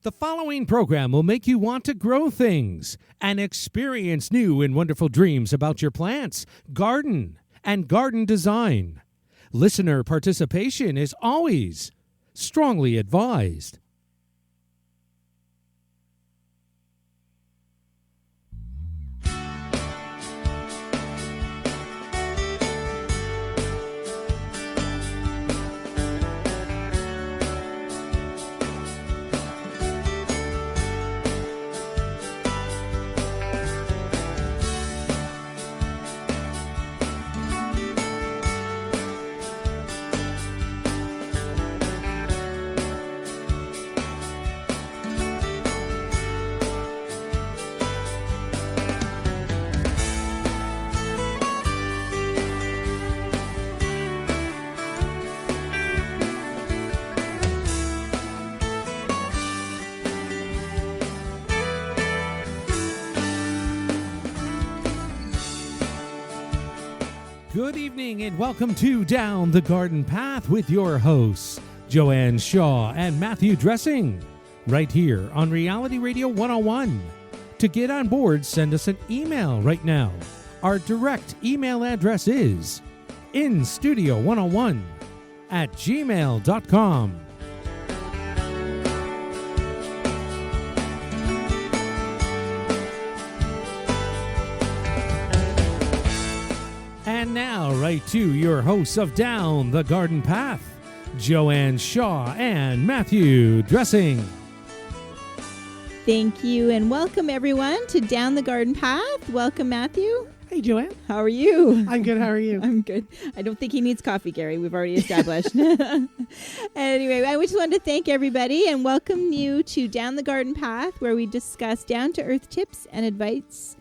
The following program will make you want to grow things and experience new and wonderful dreams about your plants, garden, and garden design. Listener participation is always strongly advised. Good evening and welcome to Down the Garden Path with your hosts, Joanne Shaw and Matthew Dressing, right here on Reality Radio 101. To get on board, send us an email right now. Our direct email address is instudio101@gmail.com. And now, right to your hosts of Down the Garden Path, Joanne Shaw and Matthew Dressing. Thank you, and welcome everyone to Down the Garden Path. Welcome, Matthew. Hey, Joanne. How are you? I'm good. How are you? I'm good. I don't think he needs coffee, Gary. We've already established. Anyway, I just wanted to thank everybody and welcome you to Down the Garden Path, where we discuss down-to-earth tips and advice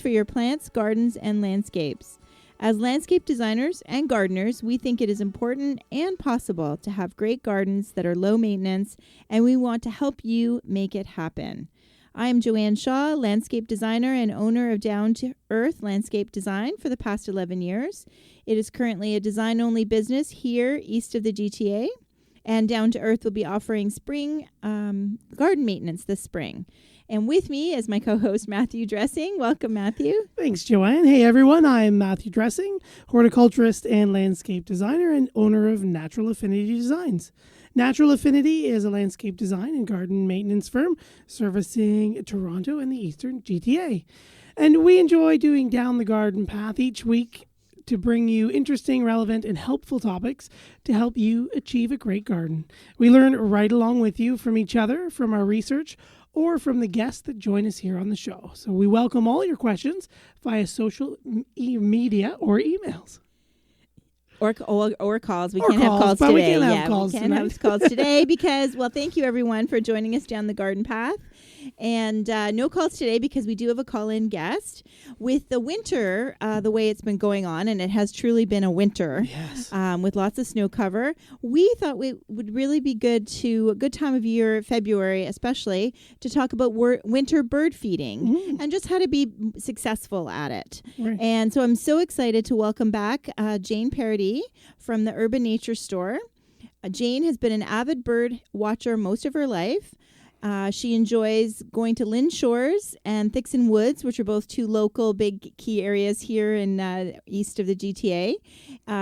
for your plants, gardens, and landscapes. As landscape designers and gardeners, we think it is important and possible to have great gardens that are low maintenance, and we want to help you make it happen. I am Joanne Shaw, landscape designer and owner of Down to Earth Landscape Design for the past 11 years. It is currently a design-only business here east of the GTA, and Down to Earth will be offering spring garden maintenance this spring. And with me is my co-host, Matthew Dressing. Welcome, Matthew. Thanks, Joanne. Hey, everyone. I'm Matthew Dressing, horticulturist and landscape designer and owner of Natural Affinity Designs. Natural Affinity is a landscape design and garden maintenance firm servicing Toronto and the Eastern GTA. And we enjoy doing Down the Garden Path each week to bring you interesting, relevant, and helpful topics to help you achieve a great garden. We learn right along with you from each other, from our research, or from the guests that join us here on the show. So we welcome all your questions via social media or emails. Or calls. We can't have calls today. We can't have calls today because, well, thank you everyone for joining us down the garden path. And no calls today because we do have a call-in guest. With the winter, the way it's been going on, and it has truly been a winter, yes, with lots of snow cover, we thought it would really be a good time of year, February especially, to talk about winter bird feeding and just how to be successful at it. Right. And so I'm so excited to welcome back Jane Paradis from the Urban Nature Store. Jane has been an avid bird watcher most of her life. She enjoys going to Lynn Shores and Thixon Woods, which are both two local big key areas here in east of the GTA.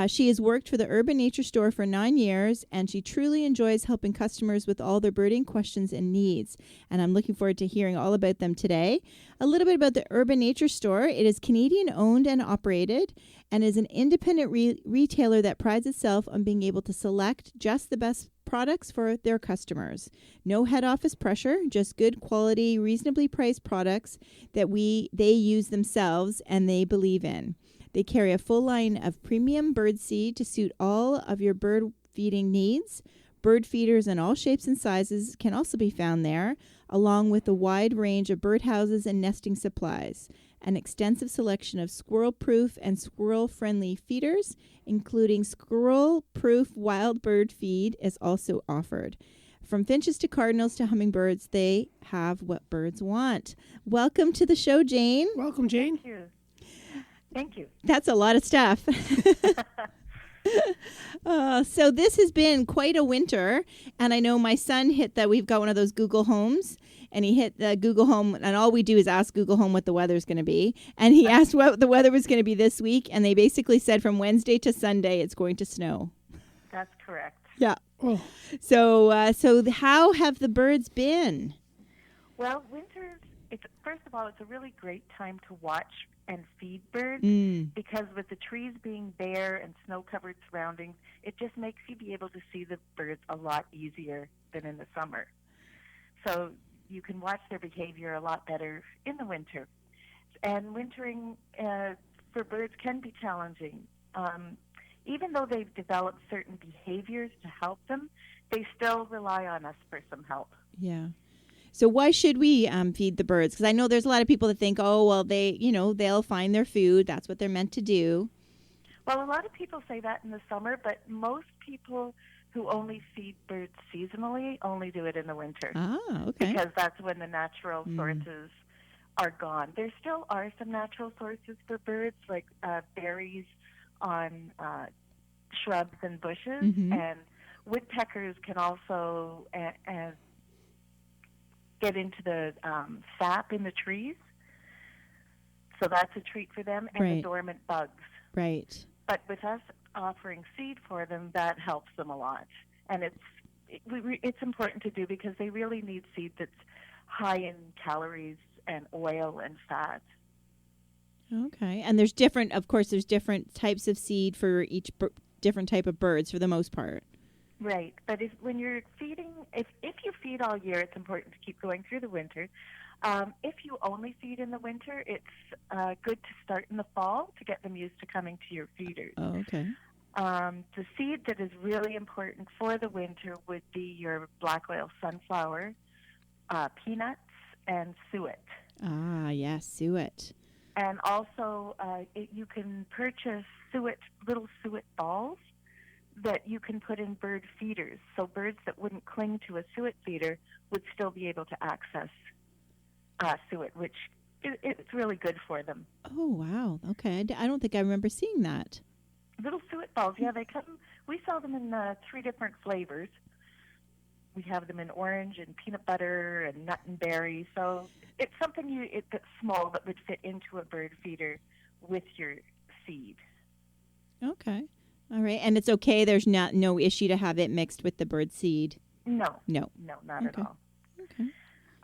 She has worked for the Urban Nature Store for 9 years, and she truly enjoys helping customers with all their birding questions and needs. And I'm looking forward to hearing all about them today. A little bit about the Urban Nature Store. It is Canadian owned and operated and is an independent retailer that prides itself on being able to select just the best products for their customers. No head office pressure, just good quality, reasonably priced products that they use themselves and they believe in. They carry a full line of premium bird seed to suit all of your bird feeding needs. Bird feeders in all shapes and sizes can also be found there, along with a wide range of birdhouses and nesting supplies. An extensive selection of squirrel-proof and squirrel-friendly feeders, including squirrel-proof wild bird feed, is also offered. From finches to cardinals to hummingbirds, they have what birds want. Welcome to the show, Jane. Welcome, Jane. Thank you. That's a lot of stuff. So this has been quite a winter, and I know my son hit that. We've got one of those Google Homes, and he hit the Google Home, and all we do is ask Google Home what the weather's going to be. And he asked what the weather was going to be this week, and they basically said from Wednesday to Sunday it's going to snow. That's correct. Yeah. Oh, So how have the birds been? Well, winter, first of all, it's a really great time to watch and feed birds because with the trees being bare and snow-covered surroundings, it just makes you be able to see the birds a lot easier than in the summer. So you can watch their behavior a lot better in the winter. And wintering for birds can be challenging. Even though they've developed certain behaviors to help them, they still rely on us for some help. Yeah. So why should we feed the birds? Because I know there's a lot of people that think, oh, well, they'll find their food. That's what they're meant to do. Well, a lot of people say that in the summer, but most people who only feed birds seasonally only do it in the winter. Ah, okay. Because that's when the natural sources are gone. There still are some natural sources for birds, like berries on shrubs and bushes, and woodpeckers can also get into the sap in the trees. So that's a treat for them, and the dormant bugs. Right. But with us offering seed for them, that helps them a lot. And it's important to do because they really need seed that's high in calories and oil and fat. Okay. And there's different types of seed for each different type of birds for the most part. Right, but when you're feeding, if you feed all year, it's important to keep going through the winter. If you only feed in the winter, it's good to start in the fall to get them used to coming to your feeders. Oh, okay. The seed that is really important for the winter would be your black oil sunflower, peanuts, and suet. Ah, yes, suet. And also, you can purchase little suet balls that you can put in bird feeders. So birds that wouldn't cling to a suet feeder would still be able to access suet, which it's really good for them. Oh, wow. Okay. I don't think I remember seeing that. Little suet balls, yeah, they come. We sell them in 3 different flavors. We have them in orange and peanut butter and nut and berry. So it's something that's small that would fit into a bird feeder with your seed. Okay. All right. And it's okay. There's no issue to have it mixed with the bird seed. No, not Okay. at all. Okay.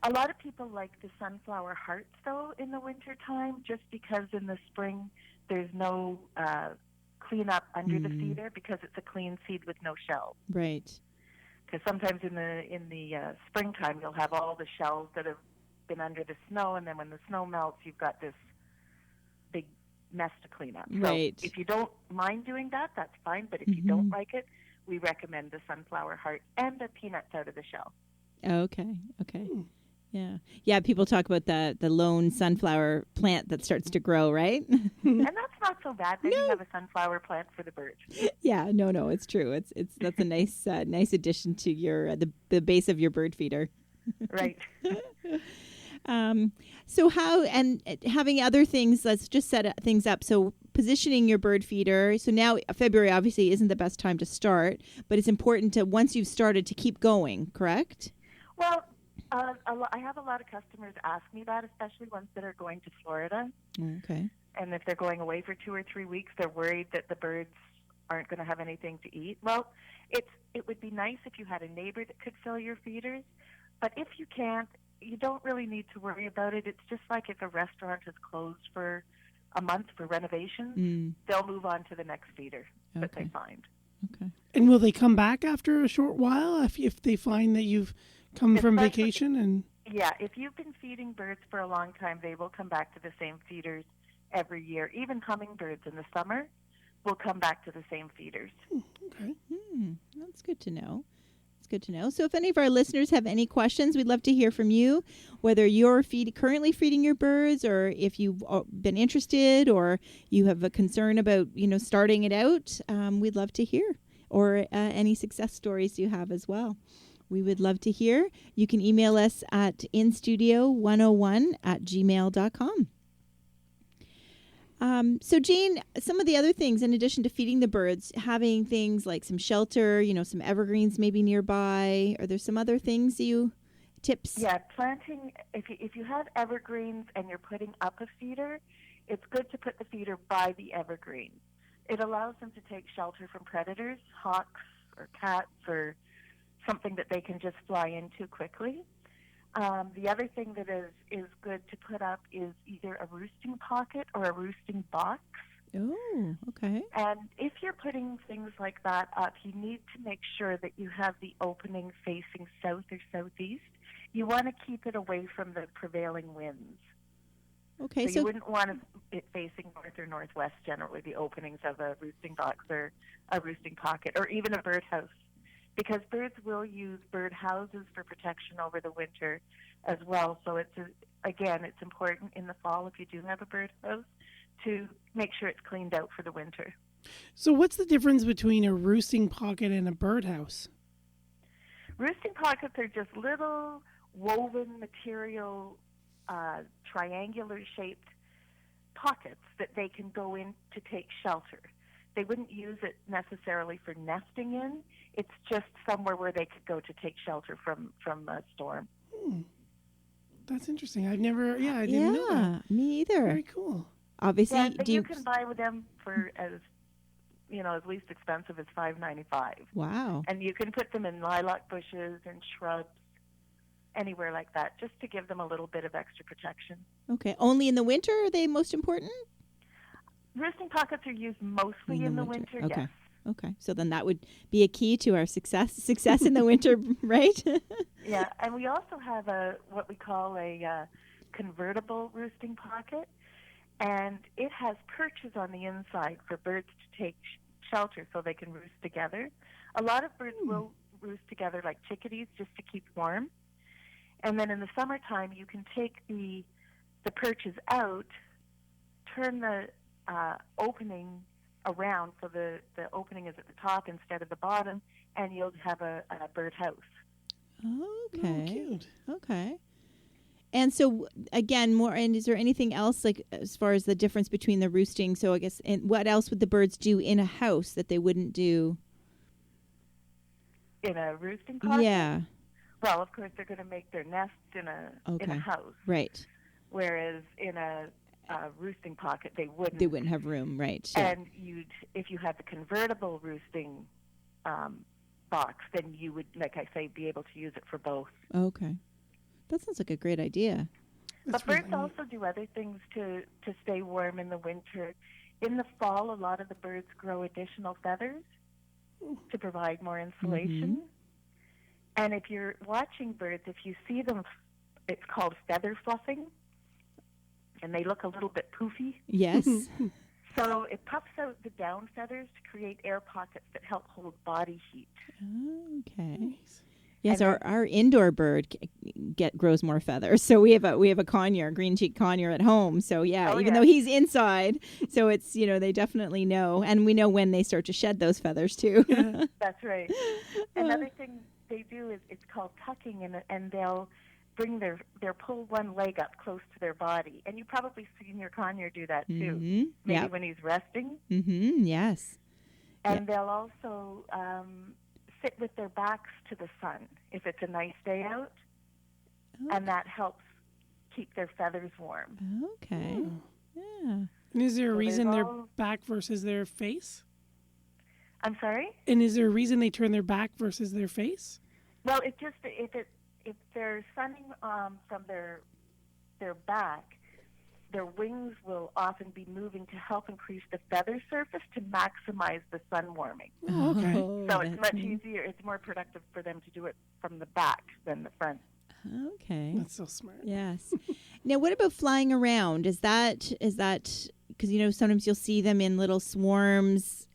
A lot of people like the sunflower hearts, though, in the winter time, just because in the spring there's no cleanup under the feeder because it's a clean seed with no shells. Right. Because sometimes in the springtime you'll have all the shells that have been under the snow, and then when the snow melts, you've got this big mess to clean up. Right. So if you don't mind doing that, that's fine. But if you don't like it, we recommend the sunflower heart and the peanuts out of the shell. Okay. Yeah. Yeah, people talk about the lone sunflower plant that starts to grow, right? And that's not so bad. Then you have a sunflower plant for the birds. Yeah, no, it's true. That's a nice addition to your the base of your bird feeder. Right. So how, and having other things, let's just set things up. So positioning your bird feeder. So now February obviously isn't the best time to start, but it's important to, once you've started, to keep going, correct? Well, I have a lot of customers ask me that, especially ones that are going to Florida. Okay. And if they're going away for 2 or 3 weeks, they're worried that the birds aren't going to have anything to eat. Well, it would be nice if you had a neighbor that could fill your feeders, but if you can't, you don't really need to worry about it. It's just like if a restaurant is closed for a month for renovations, they'll move on to the next feeder that they find. Okay. And will they come back after a short while if they find that you've come from vacation? And yeah, if you've been feeding birds for a long time, they will come back to the same feeders every year. Even hummingbirds in the summer will come back to the same feeders. Okay. That's good to know. It's good to know. So if any of our listeners have any questions, we'd love to hear from you, whether you're currently feeding your birds, or if you've been interested, or you have a concern about, starting it out. We'd love to hear, or any success stories you have as well. We would love to hear. You can email us at instudio101@gmail.com. So Jane, some of the other things in addition to feeding the birds, having things like some shelter, some evergreens maybe nearby. Are there some other things tips? Yeah, planting, if you have evergreens and you're putting up a feeder, it's good to put the feeder by the evergreen. It allows them to take shelter from predators, hawks or cats or something that they can just fly into quickly. The other thing that is good to put up is either a roosting pocket or a roosting box. Oh, okay. And if you're putting things like that up, you need to make sure that you have the opening facing south or southeast. You want to keep it away from the prevailing winds. Okay, so you wouldn't want it facing north or northwest, generally, the openings of a roosting box or a roosting pocket or even a birdhouse. Because birds will use bird houses for protection over the winter as well. So it's important in the fall, if you do have a birdhouse, to make sure it's cleaned out for the winter. So what's the difference between a roosting pocket and a birdhouse? Roosting pockets are just little woven material, triangular-shaped pockets that they can go in to take shelter. They wouldn't use it necessarily for nesting in. It's just somewhere where they could go to take shelter from a storm. That's interesting. I didn't know that. Me either. Very cool. Obviously, Yeah, you can buy with them for as least expensive as $5.95. Wow. And you can put them in lilac bushes and shrubs, anywhere like that, just to give them a little bit of extra protection. Okay. Only in the winter are they most important? Roosting pockets are used mostly in the winter. Okay. Yes. Okay. So then that would be a key to our success in the winter, right? Yeah, and we also have what we call a convertible roosting pocket, and it has perches on the inside for birds to take shelter so they can roost together. A lot of birds will roost together like chickadees just to keep warm. And then in the summertime, you can take the perches out, turn the opening around so the opening is at the top instead of the bottom, and you'll have a birdhouse. Okay. Oh, cute. Okay. And so again, and is there anything else like as far as the difference between the roosting? So I guess, and what else would the birds do in a house that they wouldn't do in a roosting pocket? Yeah. Well, of course, they're going to make their nests in a house. Right. Whereas in a roosting pocket, they wouldn't. They wouldn't have room, right? Yeah. And if you had the convertible roosting box, then you would, like I say, be able to use it for both. Okay. That sounds like a great idea. But birds also do other things to stay warm in the winter. In the fall, a lot of the birds grow additional feathers to provide more insulation. And if you're watching birds, if you see them, it's called feather fluffing, and they look a little bit poofy. Yes. So it puffs out the down feathers to create air pockets that help hold body heat. Okay. Nice. Yes, our indoor bird grows more feathers. So we have a conure, green cheek conure at home. So even though he's inside, so it's they definitely know, and we know when they start to shed those feathers too. That's right. Another thing they do is it's called tucking, and they'll bring their pull one leg up close to their body, and you probably seen your conure do that too. Maybe when he's resting. Yes. And they'll also sit with their backs to the sun if it's a nice day out, and that helps keep their feathers warm. Okay. Yeah. And is there a reason they're back versus their face? I'm sorry? And is there a reason they turn their back versus their face? Well, it just if they're sunning from their back, their wings will often be moving to help increase the feather surface to maximize the sun warming. Oh, okay. So it's much easier. It's more productive for them to do it from the back than the front. Okay. That's so smart. Yes. Now, what about flying around? Is that because sometimes you'll see them in little swarms,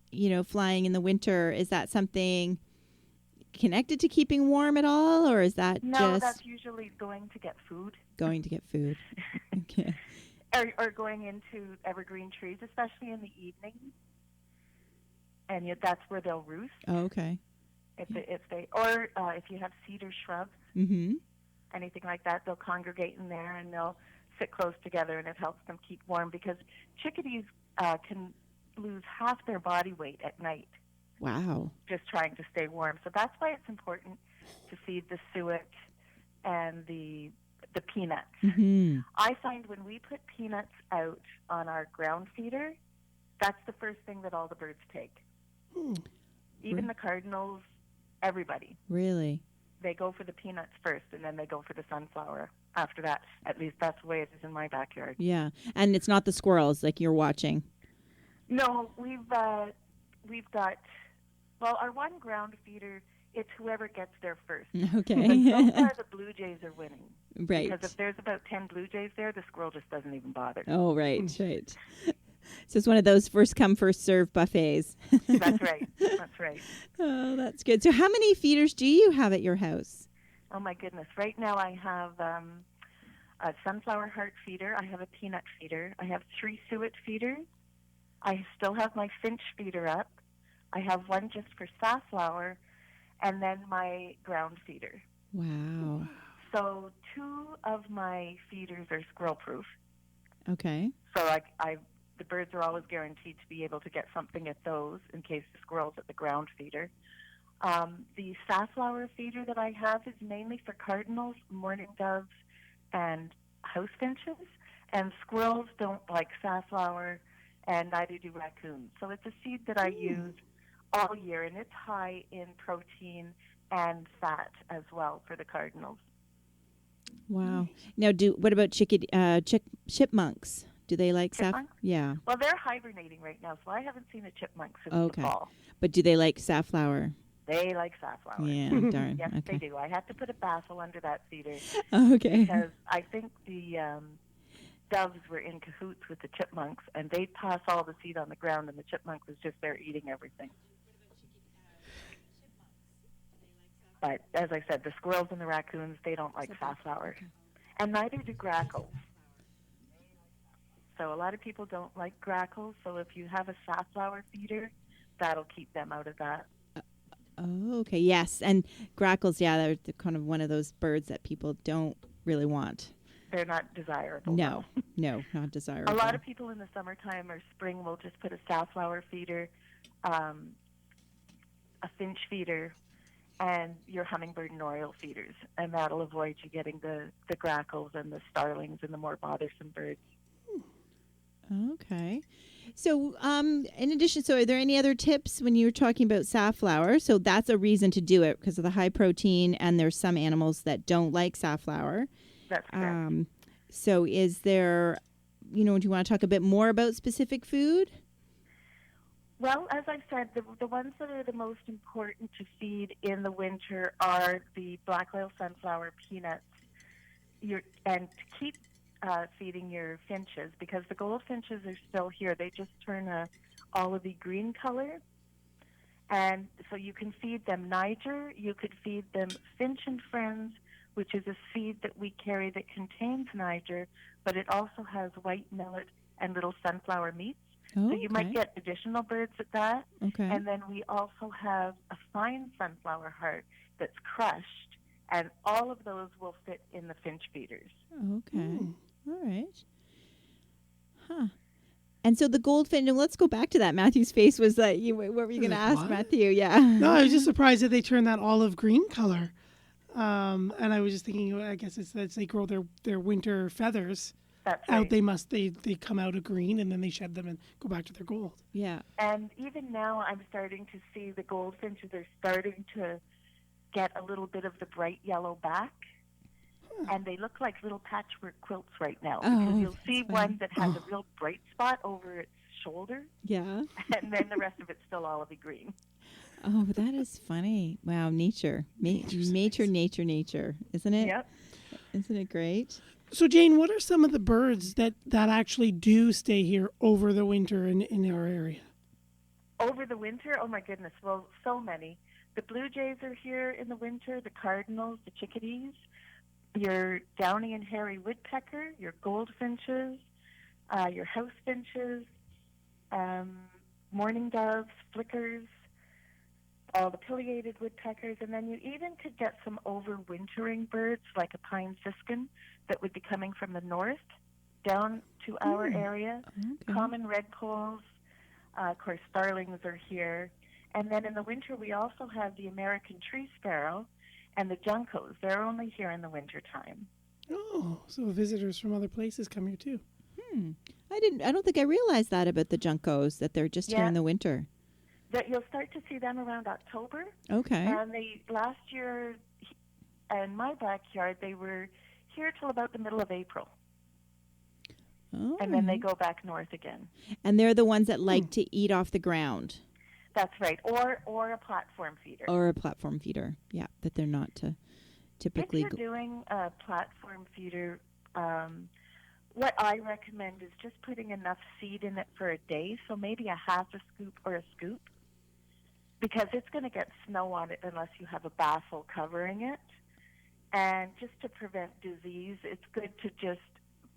flying in the winter. Is that something connected to keeping warm at all, or is that No, that's usually going to get food. Going to get food. Okay. Or going into evergreen trees, especially in the evening, and that's where they'll roost. Oh, okay. If you have cedar shrubs, anything like that, they'll congregate in there, and they'll sit close together, and it helps them keep warm because chickadees can lose half their body weight at night Wow. just trying to stay warm. So that's why it's important to feed the suet and the peanuts. Mm-hmm. I find when we put peanuts out on our ground feeder, that's the first thing that all the birds take. Even the cardinals, everybody. Really? They go for the peanuts first, and then they go for the sunflower after that. At least that's the way it is in my backyard. Yeah. And it's not the squirrels like you're watching. No, we've got, well, our one ground feeder, it's whoever gets there first. Okay. But so far, the blue jays are winning. Right. Because if there's about 10 blue jays there, the squirrel just doesn't even bother. Oh, right. Right. So it's one of those first come, first serve buffets. That's right. That's right. Oh, that's good. So how many feeders do you have at your house? Oh, my goodness. Right now I have a sunflower heart feeder. I have a peanut feeder. I have 3 suet feeders. I still have my finch feeder up. I have one just for safflower, and then my ground feeder. Wow. So 2 of my feeders are squirrel-proof. Okay. So the birds are always guaranteed to be able to get something at those in case the squirrel's at the ground feeder. The safflower feeder that I have is mainly for cardinals, mourning doves, and house finches. And squirrels don't like safflower, and neither do raccoons. So it's a seed that I use all year, and it's high in protein and fat as well for the cardinals. Wow. Now, what about chipmunks? Do they like Chipmunks? Yeah. Well, they're hibernating right now, so I haven't seen a chipmunk since Okay. the fall. But do they like safflower? They like safflower. Yeah, darn. Yes, Okay. they do. I have to put a baffle under that feeder Okay. because I think the doves were in cahoots with the chipmunks, and they'd pass all the seed on the ground, and the chipmunk was just there eating everything. But as I said, the squirrels and the raccoons, they don't like safflower. And neither do grackles. So a lot of people don't like grackles, so if you have a safflower feeder, that'll keep them out of that. Oh, okay. Yes. And grackles, yeah, they're kind of one of those birds that people don't really want. They're not desirable. No, not desirable. A lot of people in the summertime or spring will just put a safflower feeder, a finch feeder, and your hummingbird and oriole feeders, and that'll avoid you getting the grackles and the starlings and the more bothersome birds. Okay. So, in addition, so are there any other tips when you were talking about safflower? So that's a reason to do it because of the high protein, and there's some animals that don't like safflower. That's correct. So is there, do you want to talk a bit more about specific food? Well, as I've said, the ones that are the most important to feed in the winter are the black oil sunflower peanuts, and to keep feeding your finches, because the goldfinches are still here. They just turn a olivey green color, and so you can feed them Niger. You could feed them Finch and Friends, which is a seed that we carry that contains Niger, but it also has white millet and little sunflower meats. Oh, So you might get additional birds at that. Okay. And then we also have a fine sunflower heart that's crushed, and all of those will fit in the finch feeders. Okay. All right. Huh. And so the goldfinch, and let's go back to that. Matthew's face was that, what were you going to ask, what? Matthew? Yeah. No, I was just surprised that they turn that olive green color. And I was just thinking, I guess it's that they grow their winter feathers That's out. right. They come out of green and then they shed them and go back to their gold. Yeah. And even now I'm starting to see the goldfinches are starting to get a little bit of the bright yellow back. And they look like little patchwork quilts right now. Because you'll see one that has a real bright spot over its shoulder. Yeah. And then the rest of it's still olivey green. Oh, that is funny. Wow, nature. Nature, isn't it? Yep. Isn't it great? So, Jane, what are some of the birds that actually do stay here over the winter in our area? Over the winter? Oh, my goodness. Well, so many. The blue jays are here in the winter, the cardinals, the chickadees, your downy and hairy woodpecker, your goldfinches, your house finches, mourning doves, flickers, all the pileated woodpeckers, and then you even could get some overwintering birds like a pine siskin that would be coming from the north. down to our area. Okay. Common redpolls, of course, starlings are here. And then in the winter, we also have the American tree sparrow and the juncos. They're only here in the wintertime. Oh, so visitors from other places come here too. I don't think I realized that about the juncos, that they're just here Yeah. in the winter. That you'll start to see them around October. Okay. And last year in my backyard, they were here till about the middle of April. Oh. And then they go back north again. And they're the ones that like to eat off the ground. That's right. Or a platform feeder. Or a platform feeder. Yeah, that they're not typically. If you're doing a platform feeder, what I recommend is just putting enough seed in it for a day, so maybe a half a scoop or a scoop, because it's going to get snow on it unless you have a baffle covering it. And just to prevent disease, it's good to just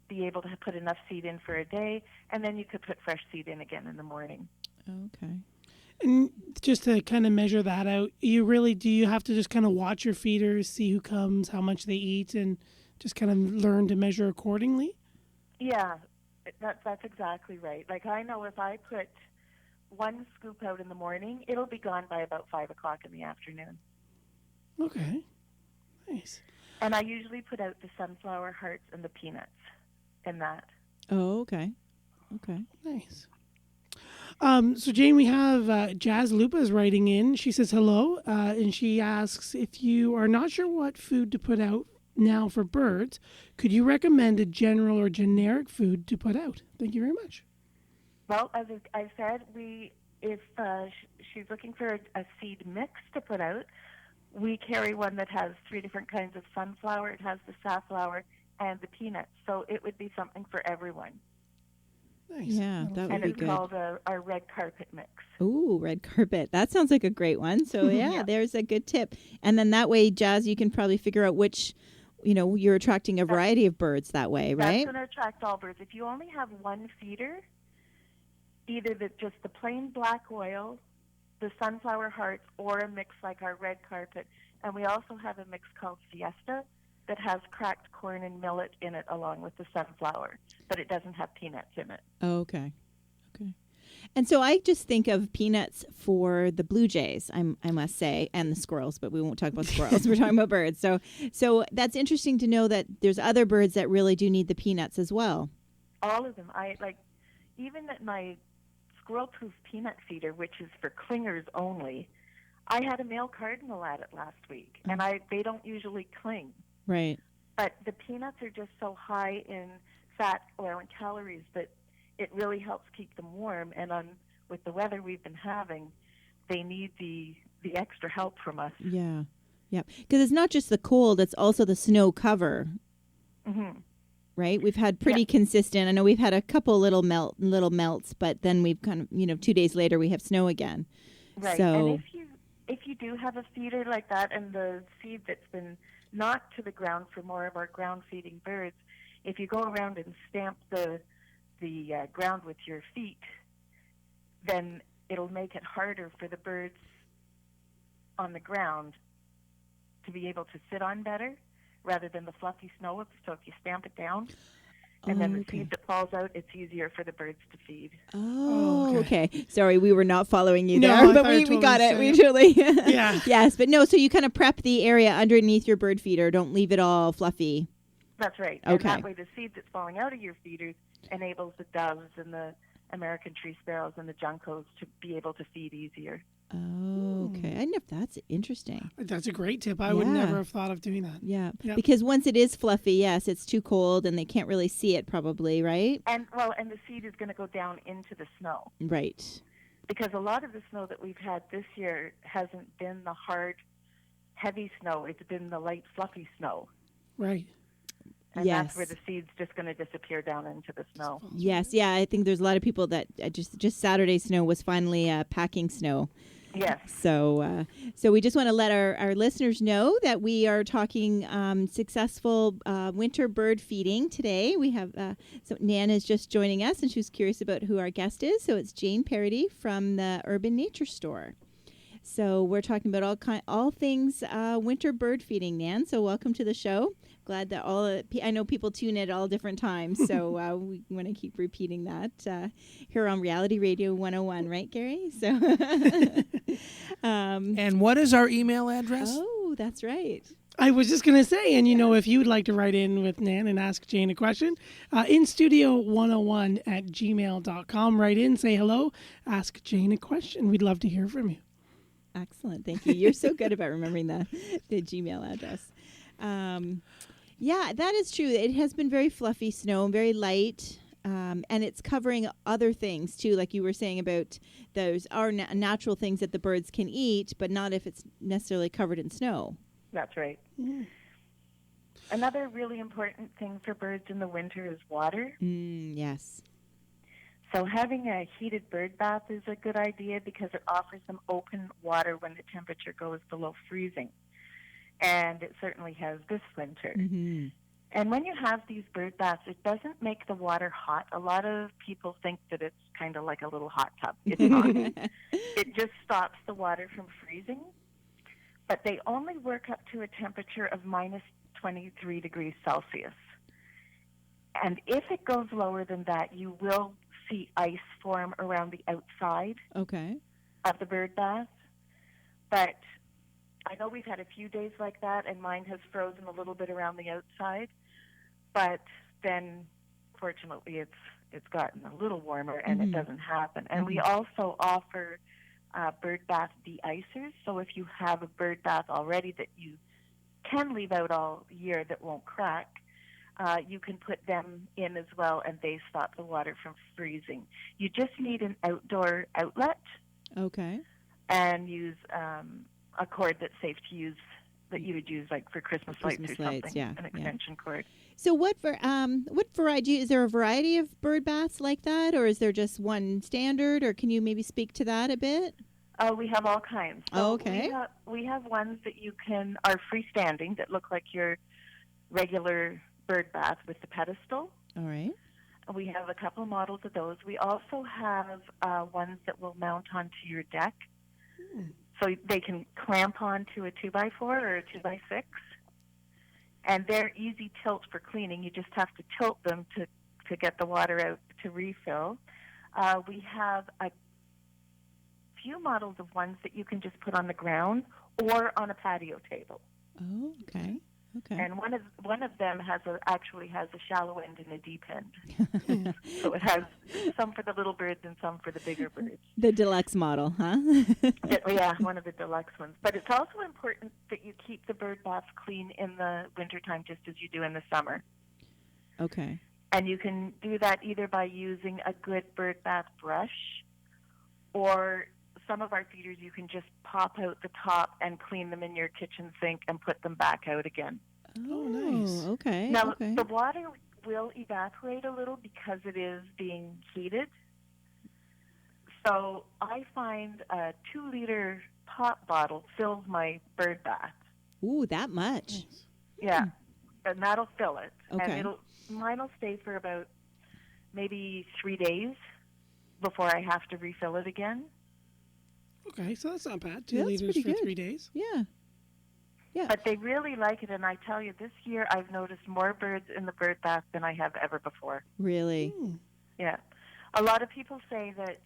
be able to put enough seed in for a day, and then you could put fresh seed in again in the morning. Okay. And just to kind of measure that out, do you have to just kind of watch your feeders, see who comes, how much they eat, and just kind of learn to measure accordingly? Yeah, that's exactly right. Like, I know if I put one scoop out in the morning, it'll be gone by about 5 o'clock in the afternoon. Okay. Nice. And I usually put out the sunflower hearts and the peanuts in that. Oh, okay. Okay. Nice. So, Jane, we have Jazz Lupa's writing in. She says hello, and she asks, if you are not sure what food to put out now for birds, could you recommend a general or generic food to put out? Thank you very much. Well, as I said, if she's looking for a seed mix to put out, we carry one that has 3 different kinds of sunflower. It has the safflower and the peanuts, so it would be something for everyone. Nice. Yeah, that would And be it's good. called our red carpet mix. Ooh, red carpet. That sounds like a great one. So, yeah, there's a good tip. And then that way, Jazz, you can probably figure out which, you're attracting a variety of birds that way, right? That's going to attract all birds. If you only have one feeder, either just the plain black oil, the sunflower hearts, or a mix like our red carpet. And we also have a mix called Fiesta that has cracked corn and millet in it along with the sunflower, but it doesn't have peanuts in it. Oh, okay. Okay. And so I just think of peanuts for the blue jays, I must say, and the squirrels, but we won't talk about squirrels. We're talking about birds. So that's interesting to know that there's other birds that really do need the peanuts as well. All of them. Even at my squirrel-proof peanut feeder, which is for clingers only, I had a male cardinal at it last week, and they don't usually cling. Right. But the peanuts are just so high in fat, oil, and calories that it really helps keep them warm. And with the weather we've been having, they need the extra help from us. Yeah. Yeah. Because it's not just the cold, it's also the snow cover. Mm-hmm. Right? We've had pretty consistent. I know we've had a couple little melts, but then we've kind of, 2 days later we have snow again. Right. So, and if you do have a feeder like that and the seed that's been knocked to the ground for more of our ground-feeding birds, if you go around and stamp the ground with your feet, then it'll make it harder for the birds on the ground to be able to sit on better rather than the fluffy snow. So if you stamp it down and then the seed that falls out, it's easier for the birds to feed. Oh, okay. Sorry, we were not following you No, there, I but thought we you were got it. totally We totally. Yeah. Yes, but no, so you kind of prep the area underneath your bird feeder. Don't leave it all fluffy. That's right. Okay. And that way the seed that's falling out of your feeders enables the doves and the American tree sparrows and the juncos to be able to feed easier. Oh, okay. I know if that's interesting. That's a great tip. I would Yeah. never have thought of doing that. Yeah. Yep. Because once it is fluffy, yes, it's too cold and they can't really see it probably, right? And the seed is going to go down into the snow. Right. Because a lot of the snow that we've had this year hasn't been the hard, heavy snow. It's been the light, fluffy snow. Right. And Yes. that's where the seed's just going to disappear down into the snow. Yes. Yeah. I think there's a lot of people that just Saturday snow was finally packing snow. Yes. So we just want to let our listeners know that we are talking successful winter bird feeding today. We have so Nan is just joining us, and she was curious about who our guest is. So it's Jane Paradis from the Urban Nature Store. So we're talking about all things winter bird feeding, Nan. So welcome to the show. Glad that I know people tune in at all different times, so we want to keep repeating that here on Reality Radio 101, right, Gary? So, and what is our email address? Oh, that's right. I was just going to say, and if you would like to write in with Nan and ask Jane a question, instudio101@gmail.com. Write in, say hello, ask Jane a question. We'd love to hear from you. Excellent. Thank you. You're so good about remembering the Gmail address. Yeah, that is true. It has been very fluffy snow, very light, and it's covering other things too, like you were saying about those are natural things that the birds can eat, but not if it's necessarily covered in snow. That's right. Yeah. Another really important thing for birds in the winter is water. Yes. So having a heated bird bath is a good idea because it offers them open water when the temperature goes below freezing. And it certainly has this winter. Mm-hmm. And when you have these bird baths, it doesn't make the water hot. A lot of people think that it's kind of like a little hot tub. It's not. It just stops the water from freezing. But they only work up to a temperature of minus 23 degrees Celsius. And if it goes lower than that, you will see ice form around the outside of the bird bath. But I know we've had a few days like that, and mine has frozen a little bit around the outside. But then, fortunately, it's gotten a little warmer, and it doesn't happen. And we also offer bird bath de-icers. So if you have a bird bath already that you can leave out all year that won't crack, you can put them in as well, and they stop the water from freezing. You just need an outdoor outlet. Okay. And use a cord that's safe to use, that you would use like for Christmas lights or something. An extension cord. So what variety, is there a variety of bird baths like that, or is there just one standard, or can you maybe speak to that a bit? We have all kinds. So okay. We have ones that are freestanding that look like your regular bird bath with the pedestal. All right. We have a couple of models of those. We also have ones that will mount onto your deck. So they can clamp onto a 2x4 or a 2x6. And they're easy tilt for cleaning. You just have to tilt them to get the water out to refill. We have a few models of ones that you can just put on the ground or on a patio table. Oh, okay. Okay. And one of them actually has a shallow end and a deep end. So it has some for the little birds and some for the bigger birds. The deluxe model, huh? Yeah, one of the deluxe ones. But it's also important that you keep the bird baths clean in the wintertime just as you do in the summer. Okay. And you can do that either by using a good bird bath brush, or some of our feeders you can just pop out the top and clean them in your kitchen sink and put them back out again. Oh, nice. Okay. Now, the water will evaporate a little because it is being heated. So I find a 2-liter pop bottle fills my bird bath. Ooh, that much? Nice. Yeah, and that'll fill it. Okay. And mine will stay for about maybe 3 days before I have to refill it again. Okay, so that's not bad. 2 liters for 3 days. Yeah. Yeah. But they really like it, and I tell you, this year I've noticed more birds in the bird bath than I have ever before. Really? Yeah. A lot of people say that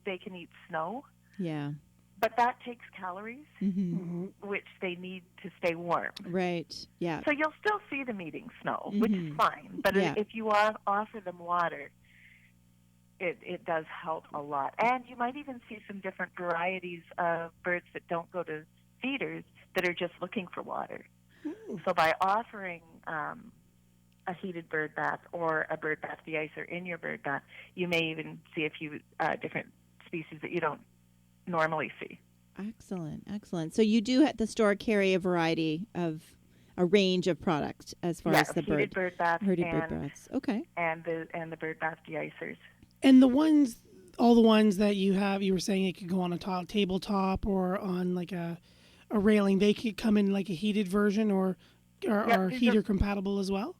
they can eat snow. Yeah. But that takes calories, which they need to stay warm. Right. Yeah. So you'll still see them eating snow, which is fine. But if you offer them water, it does help a lot. And you might even see some different varieties of birds that don't go to feeders that are just looking for water. So by offering a heated bird bath or a bird bath de-icer in your bird bath, you may even see a few different species that you don't normally see. Excellent, excellent. So you do at the store carry a range of products as far as the heated bird baths bird baths. Okay. And the bird bath de-icers. And all the ones that you have, you were saying it could go on a tabletop or on like a railing. They could come in like a heated version or are heater compatible as well?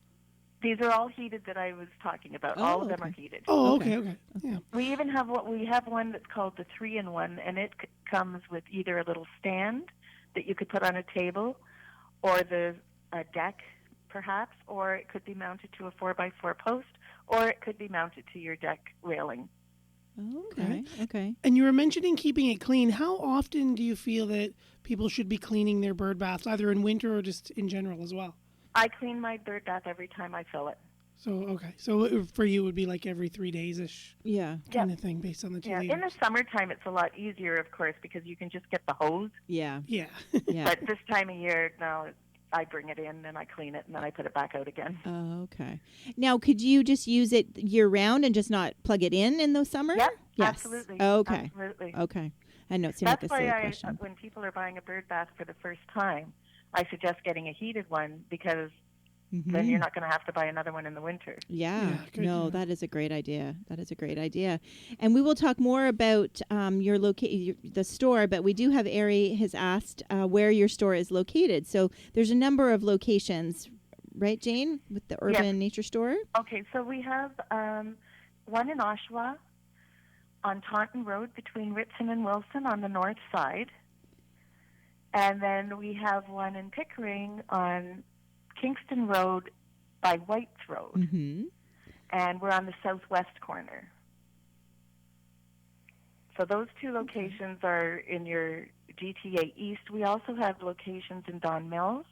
These are all heated that I was talking about. Oh, All of them okay. are heated. Oh, Okay. okay. Yeah. We even have one that's called the 3-in-1, and it comes with either a little stand that you could put on a table, or a deck, perhaps, or it could be mounted to a 4x4 post, or it could be mounted to your deck railing. Oh, okay. And you were mentioning keeping it clean. How often do you feel that people should be cleaning their bird baths, either in winter or just in general as well? I clean my bird bath every time I fill it. So, okay. So for you, it would be like every 3 days-ish Yeah. kind of thing based on the 2 Yeah, liters. in the summertime, it's a lot easier, of course, because you can just get the hose. Yeah. Yeah. Yeah. But this time of year, now I bring it in and I clean it and then I put it back out again. Oh, okay. Now, could you just use it year round and just not plug it in the summer? Yeah, Yes. absolutely. Okay. Absolutely. Okay. I know it seemed That's like a silly why question. when people are buying a bird bath for the first time, I suggest getting a heated one, because then you're not going to have to buy another one in the winter. Yeah, Yeah, good, no, yeah. that is a great idea. That is a great idea. And we will talk more about the store, but we do have Ari has asked where your store is located. So there's a number of locations, right, Jane, with the Urban Nature Store? Okay, so we have one in Oshawa on Taunton Road between Ritson and Wilson on the north side. And then we have one in Pickering on Kingston Road by White's Road. Mm-hmm. And we're on the southwest corner. So those two locations are in your GTA East. We also have locations in Don Mills.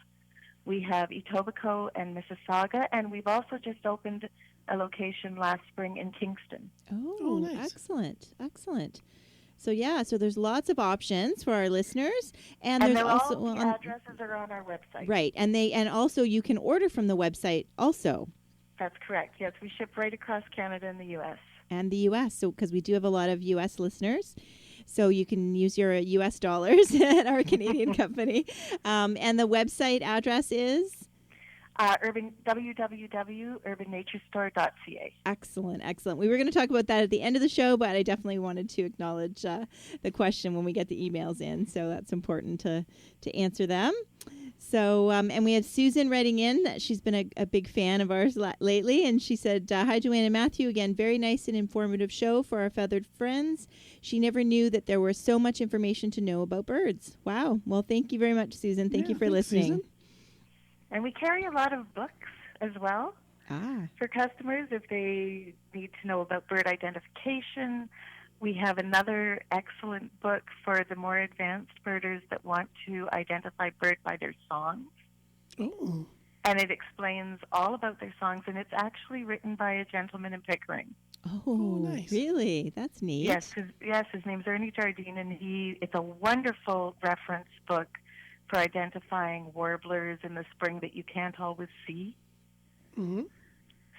We have Etobicoke and Mississauga, and we've also just opened a location last spring in Kingston. Oh, nice. Excellent. So so there's lots of options for our listeners, and And there's they're also all the addresses are on our website. right, and also you can order from the website also. That's correct. Yes, we ship right across Canada and the U.S. And the U.S. So because we do have a lot of U.S. listeners, so you can use your U.S. dollars at our Canadian company. And the website address is www.urbannaturestorre.ca. excellent. We were going to talk about that at the end of the show, but I definitely wanted to acknowledge the question when we get the emails in. So that's important to answer them. So, and we have Susan writing in. She's been a big fan of ours lately. And she said, hi, Joanne and Matthew. Again, very nice and informative show for our feathered friends. She never knew that there was so much information to know about birds. Wow. Well, thank you very much, Susan. Thank you for thanks, listening. Susan. And we carry a lot of books as well for customers if they need to know about bird identification. We have another excellent book for the more advanced birders that want to identify bird by their songs. Oh. And it explains all about their songs, and it's actually written by a gentleman in Pickering. Oh, nice. Really? That's neat. Yes, his name's Ernie Jardine, and it's a wonderful reference book for identifying warblers in the spring that you can't always see. Mm-hmm.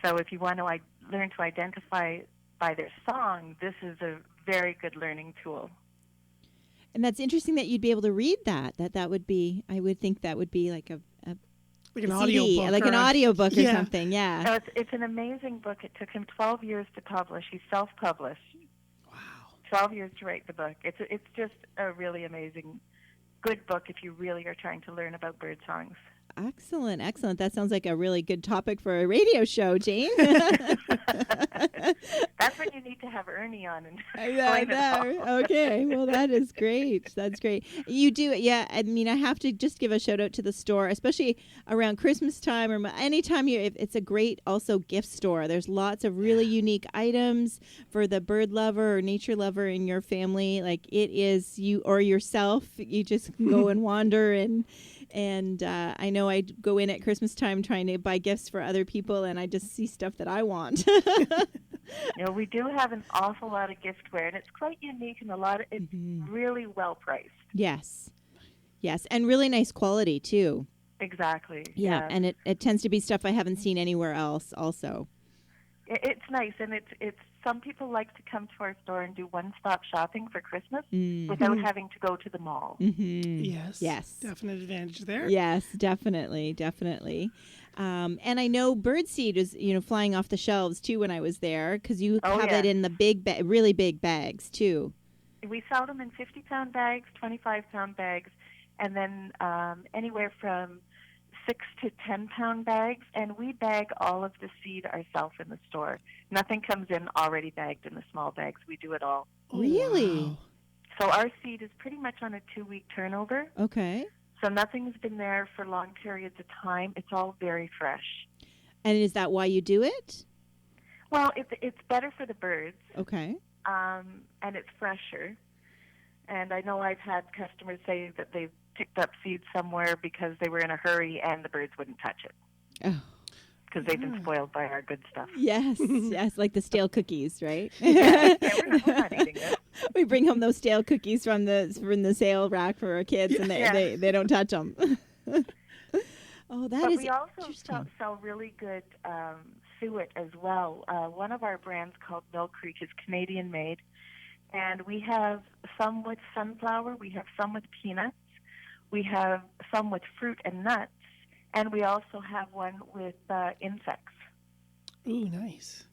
So if you want to learn to identify by their song, this is a very good learning tool. And that's interesting that you'd be able to read that. That would be, I would think that would be like Like an a audio CD, book. like an audio book or something. Yeah. So it's an amazing book. It took him 12 years to publish. He self-published. Wow. 12 years to write the book. It's just a really amazing, good book if you really are trying to learn about bird songs. Excellent. That sounds like a really good topic for a radio show, Jane. That's when you need to have Ernie on and I explain it all. know. Okay. Well, that is great. That's great. You do. Yeah. I mean, I have to just give a shout out to the store, especially around Christmas time or anytime it's a great also gift store. There's lots of really unique items for the bird lover or nature lover in your family. Like it is you or yourself. You just go and wander and I know I go in at Christmas time trying to buy gifts for other people, and I just see stuff that I want. We do have an awful lot of giftware, and it's quite unique, and it's really well priced. Yes, and really nice quality too. Exactly. Yeah, and it tends to be stuff I haven't seen anywhere else. Also, it's nice, and it's some people like to come to our store and do one-stop shopping for Christmas without having to go to the mall. Mm-hmm. Yes. Definite advantage there. Yes, definitely. And I know birdseed is flying off the shelves too when I was there because you have it in the really big bags too. We sell them in 50-pound bags, 25-pound bags, and then anywhere from 6 to 10 pound bags, and we bag all of the seed ourselves in the store. Nothing comes in already bagged in the small bags. We do it all. Oh, Really? wow. So our seed is pretty much on a 2-week turnover. Okay. So nothing's been there for long periods of time. It's all very fresh. And is that why you do it? Well, it's better for the birds, Okay. and it's fresher. And I know I've had customers say that they've picked up seeds somewhere because they were in a hurry and the birds wouldn't touch it Oh. because they've been spoiled by our good stuff. Yes, yes, like the stale cookies, right? Yeah, we're not eating it. We bring home those stale cookies from the sale rack for our kids, and they don't touch them. Oh, that But is we also interesting. sell really good suet as well. One of our brands called Mill Creek is Canadian made, and we have some with sunflower, we have some with peanuts, we have some with fruit and nuts, and we also have one with insects. Ooh, nice.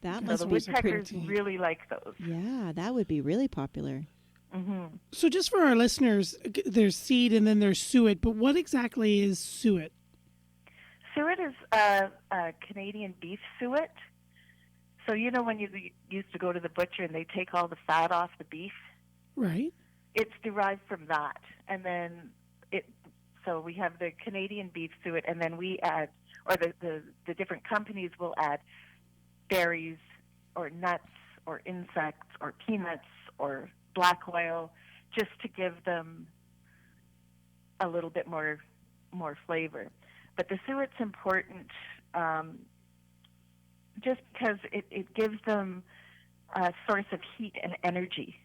That So must the be woodpeckers pretty. really like those. yeah, that would be really popular. Hmm. So just for our listeners, there's seed and then there's suet, but what exactly is suet? Suet is Canadian beef suet. So you know when you used to go to the butcher and they take all the fat off the beef? Right. It's derived from that. And then so we have the Canadian beef suet, and then we add, or the different companies will add berries or nuts or insects or peanuts or black oil just to give them a little bit more flavor. But the suet's important just because it gives them a source of heat and energy,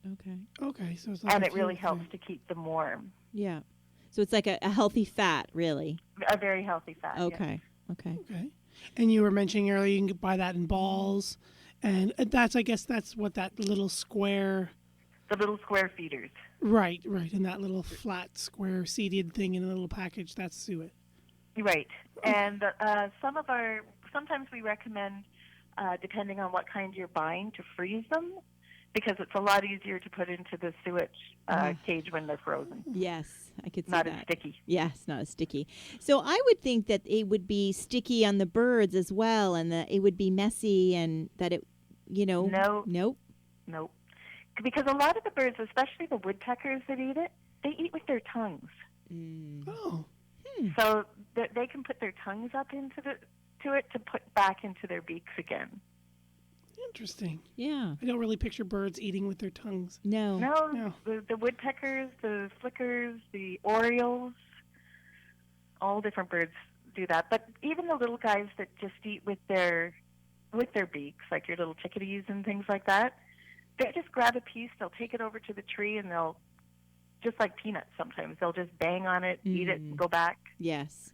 Okay. Okay, so it's like and a it really fuel helps thing. to keep them warm. Yeah. So it's like a healthy fat, really. A very healthy fat. yes. Okay. Okay. Okay. And you were mentioning earlier you can buy that in balls, and I guess that's what that little square. The little square feeders. Right, and that little flat square seeded thing in a little package, that's suet. Right. And sometimes we recommend, depending on what kind you're buying, to freeze them because it's a lot easier to put into the suet cage when they're frozen. Yes, I could see Not that. as sticky. Yes, not as sticky. So I would think that it would be sticky on the birds as well, and that it would be messy, and that it, No. Nope. Nope. Because a lot of the birds, especially the woodpeckers that eat it, they eat with their tongues. Mm. Oh, So they can put their tongues up into it to put back into their beaks again. interesting. Yeah. I don't really picture birds eating with their tongues. No. No. The woodpeckers, the flickers, the orioles, all different birds do that. But even the little guys that just eat with their beaks, like your little chickadees and things like that, they just grab a piece, they'll take it over to the tree, and they'll, just like peanuts sometimes, they'll just bang on it, eat it, and go back. Yes.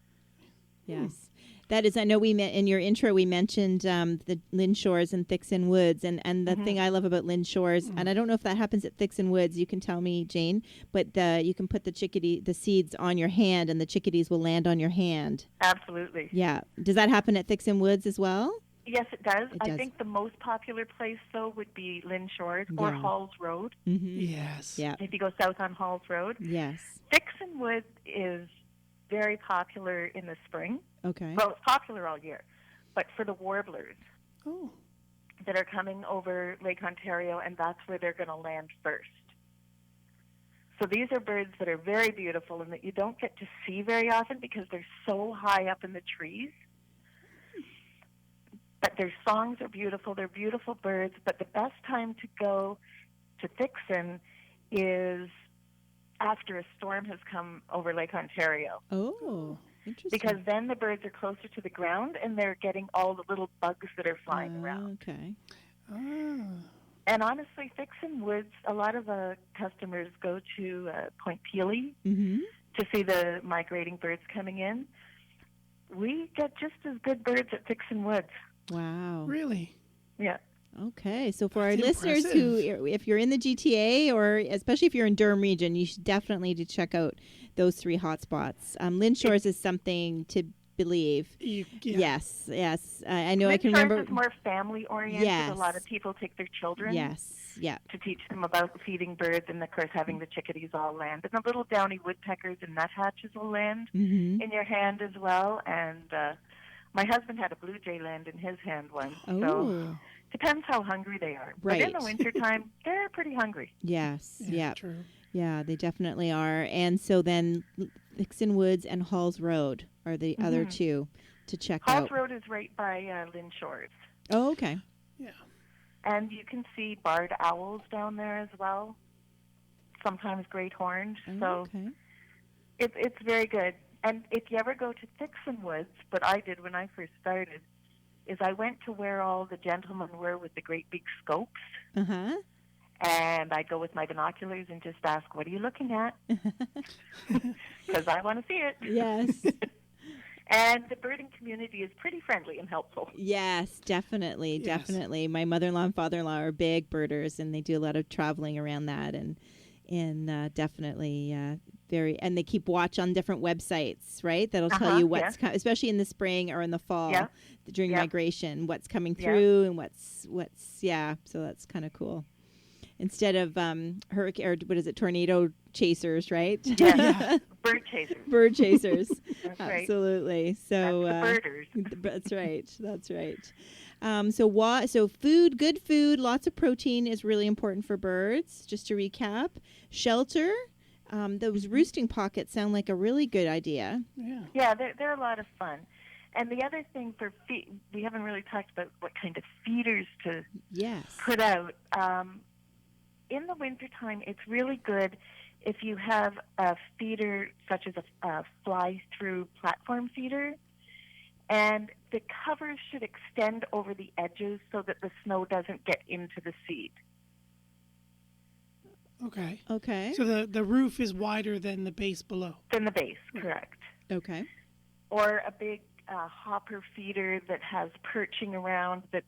Yes. That is, I know in your intro we mentioned the Lynn Shores and Thixon Woods, and the thing I love about Lynn Shores, and I don't know if that happens at Thixon Woods, you can tell me, Jane, but you can put the seeds on your hand, and the chickadees will land on your hand. Absolutely. Yeah. Does that happen at Thixon Woods as well? Yes, it does. It I does. think the most popular place, though, would be Lynn Shores or Yeah. Halls Road. Mm-hmm. Yes. Yeah. If you go south on Halls Road. Yes. Thixon Woods is very popular in the spring. Okay. Well, it's popular all year. But for the warblers Oh, that are coming over Lake Ontario, and that's where they're going to land first. So these are birds that are very beautiful and that you don't get to see very often because they're so high up in the trees. But their songs are beautiful. They're beautiful birds. But the best time to go to Thixon is after a storm has come over Lake Ontario. Oh, interesting. Because then the birds are closer to the ground and they're getting all the little bugs that are flying around. Okay. ah. And honestly, Thixon Woods, a lot of customers go to Point Peely Mm-hmm. to see the migrating birds coming in. We get just as good birds at Thixon Woods. Wow. Really? Yeah. Okay, so for our That's listeners impressive. if you're in the GTA or especially if you're in Durham region, you should definitely check out those three hotspots. Lynn Shores is something to believe. Yeah. Yes, yes. I know. I Lynn can Shores remember. is more family oriented. Yes. A lot of people take their children. Yes, yeah. To teach them about feeding birds, and of course having the chickadees all land. And the little downy woodpeckers and nuthatches will land Mm-hmm. in your hand as well. And my husband had a blue jay land in his hand once. Oh. So depends how hungry they are. Right. But in the wintertime, they're pretty hungry. Yes, yeah. True. Yeah, they definitely are. And so then Dixon Woods and Halls Road are the other two to check Halls out. Road is right by Lynn Shores. Oh, okay. Yeah. And you can see barred owls down there as well, sometimes great horned. Oh, So okay. it's very good. And if you ever go to Dixon Woods, what I did when I first started is I went to where all the gentlemen were with the great big scopes. Uh-huh. And I'd go with my binoculars and just ask, what are you looking at? Because I want to see it. Yes. And the birding community is pretty friendly and helpful. Yes, definitely, Yes. definitely. My mother-in-law and father-in-law are big birders, and they do a lot of traveling around that, and definitely very. And they keep watch on different websites, right? That'll tell you what's especially in the spring or in the fall during migration, what's coming through and what's So that's kind of cool. Instead of hurricane or what is it, tornado chasers, right? Yeah. Bird chasers. Bird chasers. That's right. Absolutely. So That's the birders. That's right. That's right. So food, good food, lots of protein is really important for birds. Just to recap, shelter. Those roosting pockets sound like a really good idea. Yeah. Yeah, they're a lot of fun. And the other thing for we haven't really talked about what kind of feeders to put out. In the wintertime, it's really good if you have a feeder such as a fly-through platform feeder, and the covers should extend over the edges so that the snow doesn't get into the seed. Okay. Okay. So the roof is wider than the base below. Than the base, correct. Okay. Or a big hopper feeder that has perching around that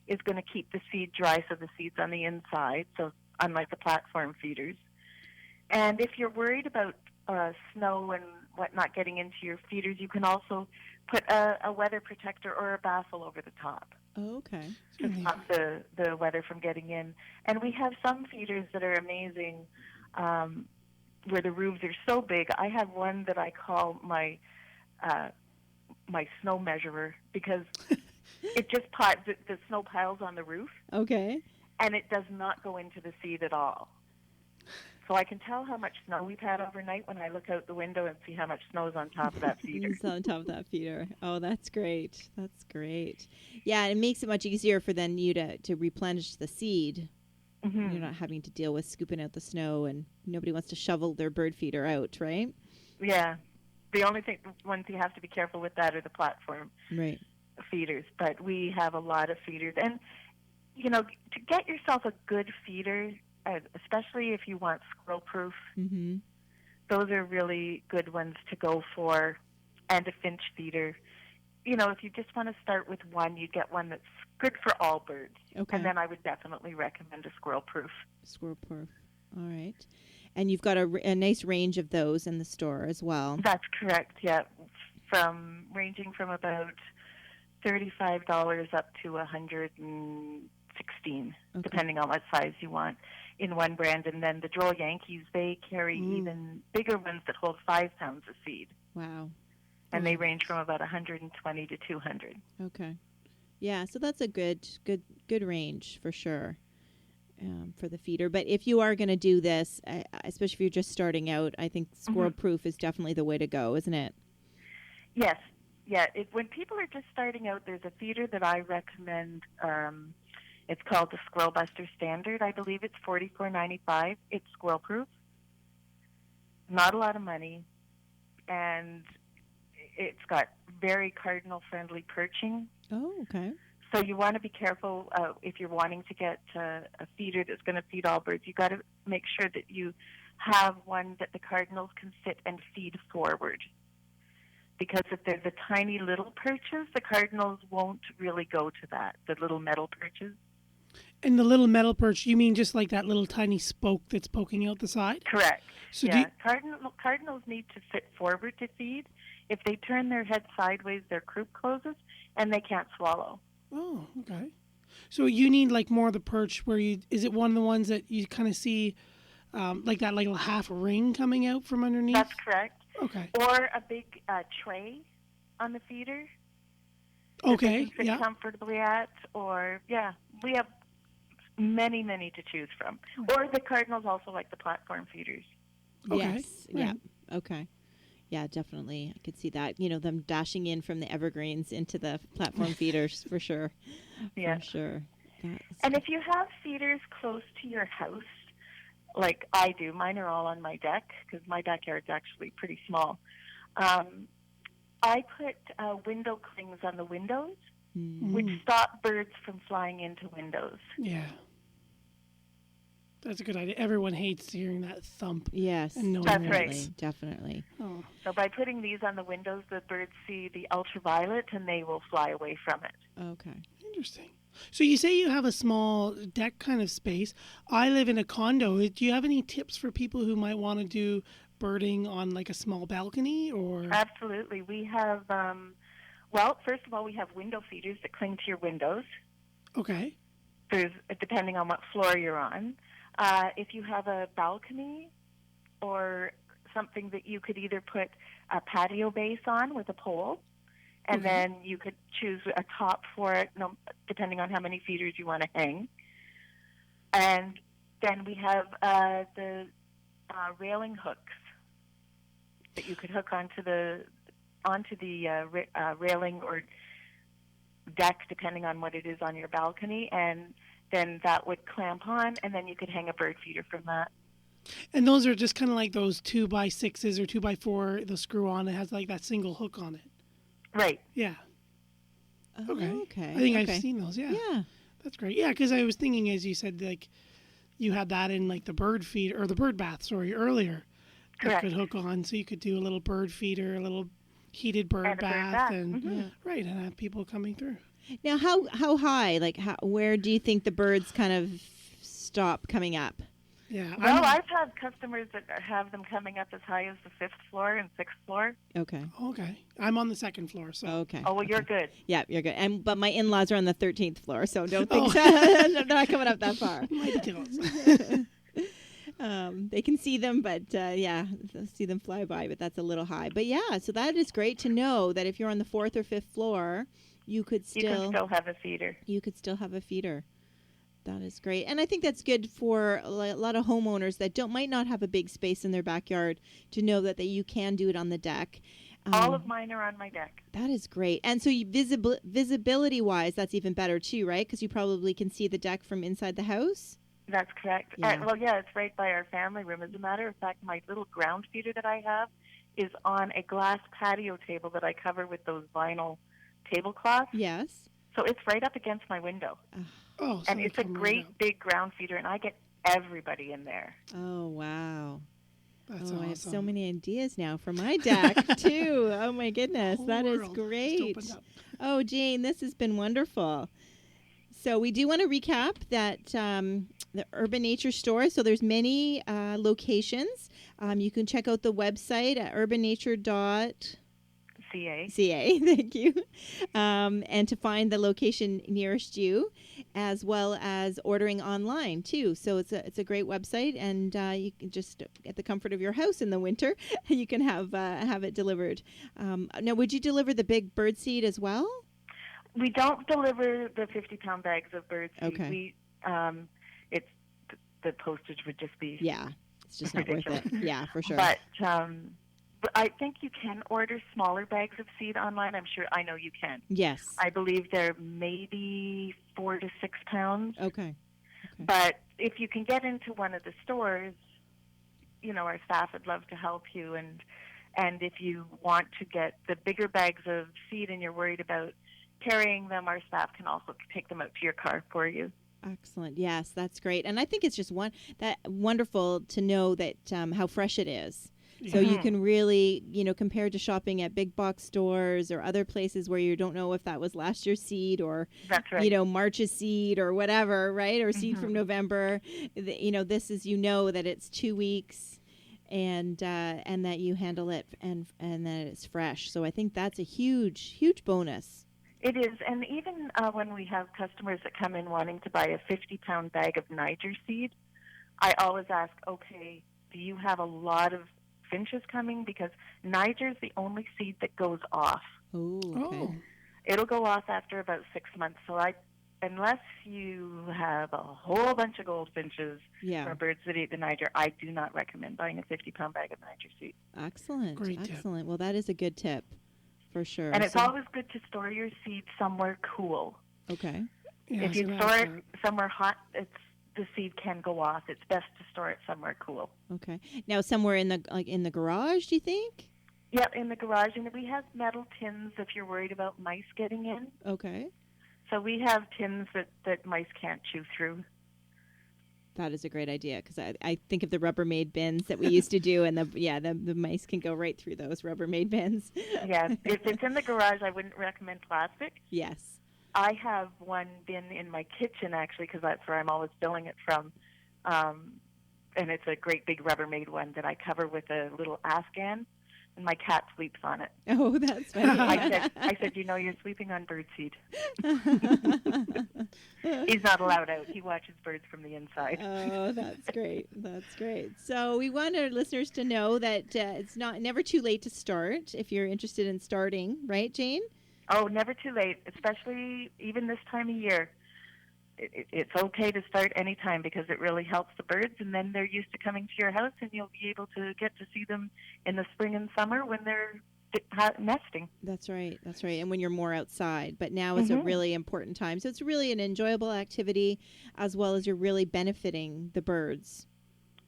is going to keep the seed dry so the seed's on the inside, so unlike the platform feeders. And if you're worried about snow and whatnot getting into your feeders, you can also put a weather protector or a baffle over the top Oh, okay. to stop the weather from getting in. And we have some feeders that are amazing where the roofs are so big. I have one that I call my snow measurer because it just the snow piles on the roof. Okay. And it does not go into the seed at all. So I can tell how much snow we've had overnight when I look out the window and see how much snow is on top of that feeder. It's on top of that feeder. Oh, that's great. That's great. Yeah, it makes it much easier for then you to replenish the seed. Mm-hmm. You're not having to deal with scooping out the snow, and nobody wants to shovel their bird feeder out, right? Yeah. The only ones you have to be careful with that are the platform feeders. But we have a lot of feeders. And, you know, to get yourself a good feeder, especially if you want squirrel-proof, those are really good ones to go for, and a finch feeder. You know, if you just want to start with one, you get one that's good for all birds. Okay. And then I would definitely recommend a squirrel-proof. Squirrel-proof. All right. And you've got a nice range of those in the store as well. That's correct, yeah. Ranging from about $35 up to $116, depending on what size you want in one brand. And then the Droll Yankees, they carry even bigger ones that hold 5 pounds of seed. Wow. And they range from about 120 to 200. Okay. Yeah, so that's a good range for sure for the feeder. But if you are going to do this, especially if you're just starting out, I think squirrel-proof is definitely the way to go, isn't it? Yes. Yeah. When people are just starting out, there's a feeder that I recommend. It's called the Squirrel Buster Standard. I believe it's $44.95. It's squirrel-proof. Not a lot of money. And it's got very cardinal-friendly perching. Oh, okay. So you want to be careful if you're wanting to get a feeder that's going to feed all birds. You got to make sure that you have one that the cardinals can sit and feed forward. Because if they're the tiny little perches, the cardinals won't really go to that, the little metal perches. And the little metal perch, you mean just like that little tiny spoke that's poking out the side? Correct. So yeah, cardinals need to sit forward to feed. If they turn their head sideways, their croup closes, and they can't swallow. Oh, okay. So you need like more of the perch where is it one of the ones that you kind of see like that like a half ring coming out from underneath? That's correct. Okay. Or a big tray on the feeder. Okay, That they can sit comfortably at, or, we have many to choose from. Or the cardinals also like the platform feeders. Okay. Yes. Yeah. Okay. Yeah, definitely. I could see that. Them dashing in from the evergreens into the platform feeders for sure. Yeah. For sure. And if you have feeders close to your house, like I do, mine are all on my deck because my backyard's actually pretty small. I put window clings on the windows, which stop birds from flying into windows. Yeah. That's a good idea. Everyone hates hearing that thump. Yes, And no That's one right. wants. Definitely. Oh. So by putting these on the windows, the birds see the ultraviolet and they will fly away from it. Okay. Interesting. So you say you have a small deck kind of space. I live in a condo. Do you have any tips for people who might want to do birding on like a small balcony or? Absolutely. We have, first of all, we have window feeders that cling to your windows. Okay. Depending on what floor you're on. If you have a balcony or something that you could either put a patio base on with a pole, and then you could choose a top for it, depending on how many feeders you want to hang. And then we have the railing hooks that you could hook onto the railing or deck, depending on what it is on your balcony, and then that would clamp on, and then you could hang a bird feeder from that. And those are just kind of like those 2x6s or 2x4, the screw on. It has like that single hook on it. Right. Yeah. Oh, okay. I think I've seen those. Yeah. Yeah. That's great. Yeah, because I was thinking, as you said, like you had that in like the bird feed or the bird bath, earlier. Correct. That could hook on, so you could do a little bird feeder, a little heated bird bath, and right, and have people coming through. Now, how high? Like, where do you think the birds kind of stop coming up? Yeah. Well, I've had customers that have them coming up as high as the 5th floor and 6th floor. Okay. Okay. I'm on the 2nd floor, so. Okay. Oh, well, you're good. Yeah, you're good. But my in-laws are on the 13th floor, so don't think they're not coming up that far. Might be close. They can see them, but see them fly by, but that's a little high. But yeah, so that is great to know that if you're on the 4th or 5th floor, you can still have a feeder. You could still have a feeder. That is great. And I think that's good for a lot of homeowners that might not have a big space in their backyard to know that you can do it on the deck. All of mine are on my deck. That is great. And so visibility-wise, that's even better too, right? Because you probably can see the deck from inside the house. That's correct. Yeah. It's right by our family room. As a matter of fact, my little ground feeder that I have is on a glass patio table that I cover with those vinyl tablecloths. Yes. So it's right up against my window. Oh, and it's a great big ground feeder, and I get everybody in there. Oh, wow. That's awesome. I have so many ideas now for my deck, too. Oh, my goodness. That is great. Oh, Jane, this has been wonderful. So we do want to recap that the Urban Nature Store. So there's many locations. You can check out the website at urbannature.ca. Thank you. And to find the location nearest you, as well as ordering online too. So it's a great website, and you can just at the comfort of your house in the winter, you can have it delivered. Now, would you deliver the big bird seed as well? We don't deliver the 50-pound bags of bird seed. Okay. It's the postage would just be it's just not worth it. Yeah, for sure. But I think you can order smaller bags of seed online. I know you can. Yes. I believe they're maybe 4 to 6 pounds. Okay. But if you can get into one of the stores, our staff would love to help you. And if you want to get the bigger bags of seed and you're worried about carrying them, our staff can also take them out to your car for you. Excellent. Yes, that's great. And I think it's just wonderful to know that how fresh it is. So you can really, compared to shopping at big box stores or other places where you don't know if that was last year's seed or, That's right. March's seed or whatever, right? Or seed from November. This is, that it's 2 weeks and that you handle it and that it's fresh. So I think that's a huge, huge bonus. It is, and even when we have customers that come in wanting to buy a 50-pound bag of Niger seed, I always ask, okay, do you have a lot of finches coming? Because Niger is the only seed that goes off. Oh, okay. It'll go off after about 6 months. So unless you have a whole bunch of goldfinches or birds that eat the Niger, I do not recommend buying a 50-pound bag of Niger seed. Excellent. Great Excellent. Tip. Well, that is a good tip. For sure. And it's always good to store your seed somewhere cool. Okay. Yeah, if you store it somewhere hot, the seed can go off. It's best to store it somewhere cool. Okay. Now, somewhere in the garage, do you think? Yeah, in the garage. And we have metal tins if you're worried about mice getting in. Okay. So we have tins that mice can't chew through. That is a great idea because I think of the Rubbermaid bins that we used to do, and the mice can go right through those Rubbermaid bins. Yeah, if it's in the garage, I wouldn't recommend plastic. Yes. I have one bin in my kitchen, actually, because that's where I'm always filling it from. And it's a great big Rubbermaid one that I cover with a little Afghan, and my cat sleeps on it. Oh, that's funny. I said, you're sleeping on birdseed. He's not allowed out. He watches birds from the inside. Oh, that's great. That's great. So we want our listeners to know that it's never too late to start if you're interested in starting, right, Jane? Oh, never too late, especially even this time of year. It's okay to start anytime because it really helps the birds, and then they're used to coming to your house, and you'll be able to get to see them in the spring and summer when they're nesting. That's right. That's right. And when you're more outside. But now is a really important time. So it's really an enjoyable activity as well as you're really benefiting the birds.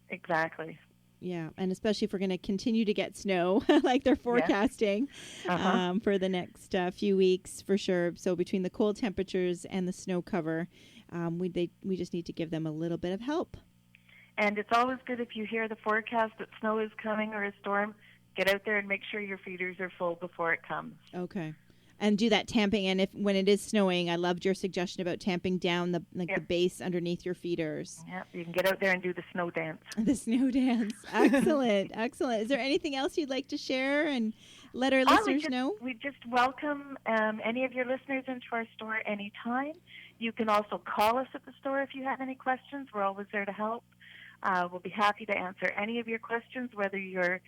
Exactly. Yeah. And especially if we're going to continue to get snow like they're forecasting for the next few weeks for sure. So between the cold temperatures and the snow cover, we just need to give them a little bit of help. And it's always good if you hear the forecast that snow is coming or a storm, get out there and make sure your feeders are full before it comes. Okay. And do that tamping. And when it is snowing, I loved your suggestion about tamping down the base underneath your feeders. Yeah, you can get out there and do the snow dance. The snow dance. Excellent. Excellent. Is there anything else you'd like to share and let our listeners know? We just welcome any of your listeners into our store anytime. You can also call us at the store if you have any questions. We're always there to help. We'll be happy to answer any of your questions, whether you're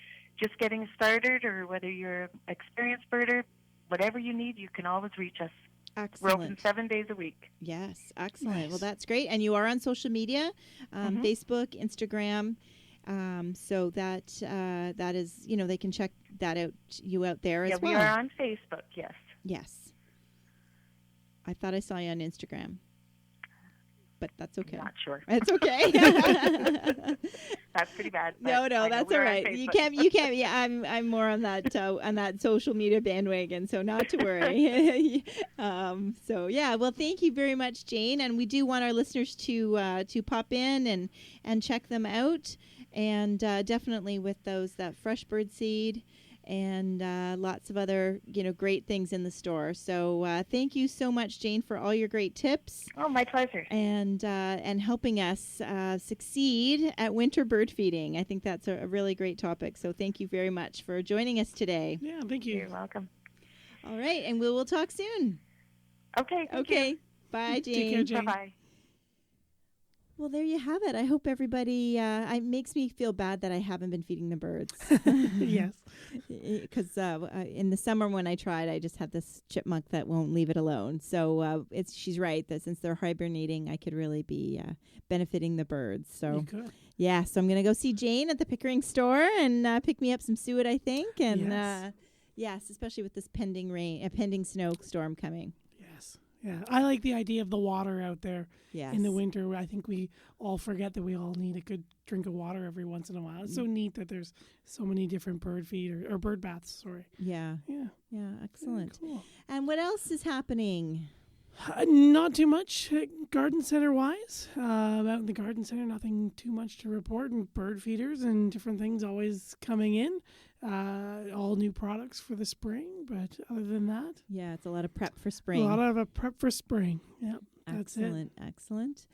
just getting started or whether you're an experienced birder. Whatever you need, you can always reach us. Excellent. We're open 7 days a week. Yes, excellent. Nice. Well, that's great. And you are on social media, Facebook, Instagram. So that is, they can check that out, you out there as well. Yeah, we are on Facebook, yes. Yes. I thought I saw you on Instagram. But that's okay. Not sure. It's okay. That's pretty bad. No, that's all right. You can't. Yeah, I'm more on that social media bandwagon, so not to worry. So yeah, well, thank you very much, Jane, and we do want our listeners to pop in and check them out, and definitely with that fresh bird seed. And lots of other, great things in the store. So thank you so much, Jane, for all your great tips. Oh, my pleasure. And helping us succeed at winter bird feeding. I think that's a really great topic. So thank you very much for joining us today. Yeah, thank you. You're welcome. All right, and we'll talk soon. Okay. Thank you. Bye, Jane. Take care, Jane. Bye-bye. Well, there you have it. I hope everybody, it makes me feel bad that I haven't been feeding the birds. Yes. Because in the summer when I tried, I just had this chipmunk that won't leave it alone. So she's right that since they're hibernating, I could really be benefiting the birds. So yeah, so I'm going to go see Jane at the Pickering store and pick me up some suet, I think. And yes, especially with this pending snowstorm coming. Yes. Yeah, I like the idea of the water out there in the Yes. winter. I think we all forget that we all need a good drink of water every once in a while. It's so neat that there's so many different bird feed or bird baths. Sorry. Yeah. Yeah. Yeah. Excellent. Cool. And what else is happening? Not too much garden center wise. Out in the garden center, nothing too much to report. And bird feeders and different things always coming in. All new products for the spring. But other than that, Yeah, it's a lot of prep for spring. a lot of a prep for spring. Yep, that's Excellent, excellent.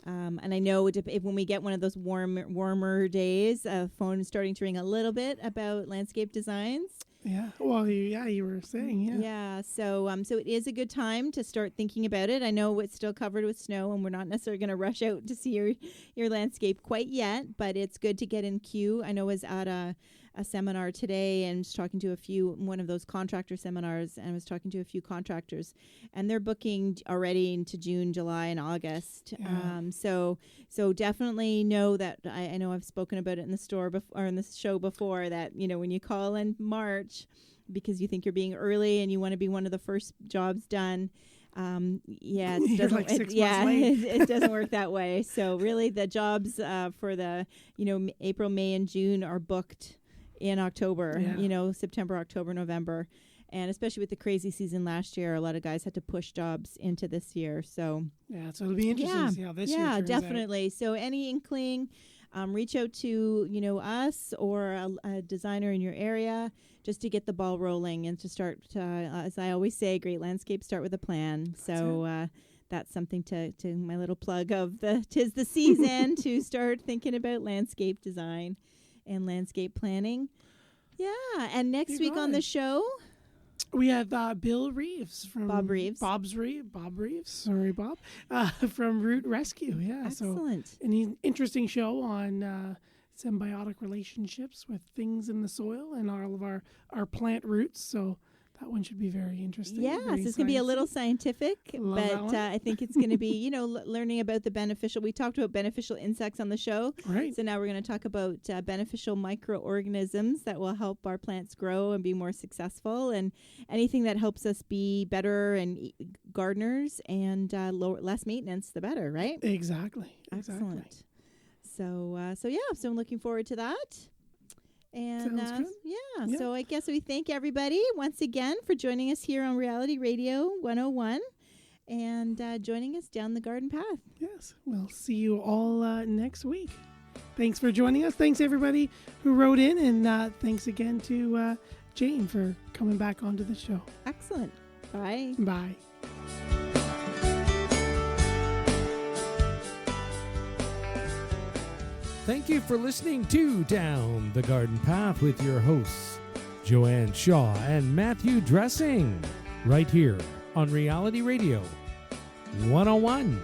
And I know if when we get one of those warmer days, phone is starting to ring a little bit about landscape designs. Yeah. Well, you were saying, yeah. Yeah. So it is a good time to start thinking about it. I know it's still covered with snow, and we're not necessarily going to rush out to see your landscape quite yet, but it's good to get in queue. I know I was at a seminar today and was talking to one of those contractor seminars, and I was talking to a few contractors, and they're booking already into June, July, and August. Yeah. So definitely know that I know I've spoken about it in the store or in the show before that, when you call in March because you think you're being early and you want to be one of the first jobs done. It doesn't like 6 months late. it doesn't work that way. So really the jobs for the, April, May, and June are booked in October, September, October, November. And especially with the crazy season last year, a lot of guys had to push jobs into this year. So Yeah, so it'll be interesting to see how this year turns definitely. So any inkling, reach out to, us or a designer in your area just to get the ball rolling and to start, as I always say, great landscapes start with a plan. So that's something to my little plug of 'tis the season to start thinking about landscape design and landscape planning. Yeah. And next week on the show, we have Bill Reeves from Bob Reeves. Bob Reeves. Sorry, Bob. From Root Rescue. Yeah. Excellent. So an interesting show on symbiotic relationships with things in the soil and all of our plant roots. So that one should be very interesting. Yes, it's going to be a little scientific, but I think it's going to be, learning about the beneficial. We talked about beneficial insects on the show. Right. So now we're going to talk about beneficial microorganisms that will help our plants grow and be more successful, and anything that helps us be better and gardeners and less maintenance, the better, right? Exactly. Excellent. So I'm looking forward to that. And Sounds good. So I guess we thank everybody once again for joining us here on Reality Radio 101 and joining us down the garden path. Yes, we'll see you all next week. Thanks for joining us. Thanks everybody who wrote in, and thanks again to Jane for coming back onto the show. Excellent. Bye. Bye. Thank you for listening to Down the Garden Path with your hosts, Joanne Shaw and Matthew Dressing, right here on Reality Radio 101.